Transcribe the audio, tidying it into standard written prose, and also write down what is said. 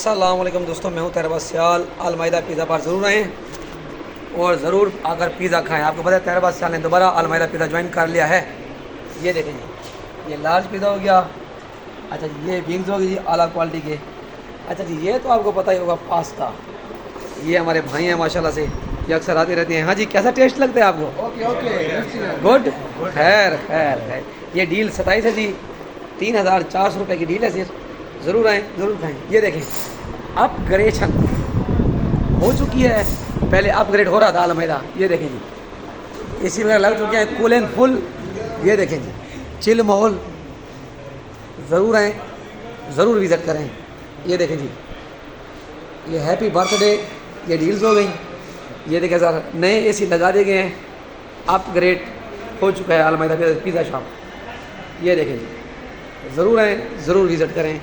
अस्सलाम वालेकुम दोस्तों, मैं हूं तैरबा सियाल। अलमाइदा पिज़्ज़ा पर ज़रूर आएँ और ज़रूर आकर पिज़्ज़ा खाएं। आपको पता है तैरबा सियाल ने दोबारा अलमाइदा पिज़्ज़ा ज्वाइन कर लिया है। ये देखें जी, ये लार्ज पिज़्ज़ा हो गया। अच्छा जी, ये विंग्स हो गई जी आला क्वालिटी के। अच्छा जी, ये तो आपको पता ही होगा पास्ता। ये हमारे भाई हैं माशाल्लाह से, ये अक्सर आते रहते हैं। हाँ जी, कैसा टेस्ट लगता है आपको? Okay good. खैर खैर है। ये डील 27 है जी, 3400 रुपये की डील है सिर्फ। ज़रूर आएँ, ज़रूर खाएँ। ये देखें, अपग्रेशन हो चुकी है, पहले अपग्रेड हो रहा था अलमाइदा। ये देखें जी, एसी वगैरह लग चुके हैं, कूल एंड फुल। ये देखें जी, चिल माहौल। ज़रूर आएँ, ज़रूर विज़िट करें। ये देखें जी, ये हैप्पी बर्थडे, ये डील्स हो गई। ये देखें सर, नए एसी लगा दिए गए हैं, अपग्रेड हो चुका है अलमाइदा पिज़्ज़ा शॉप। ये देखें जी, ज़रूर आएँ, ज़रूर विज़िट करें।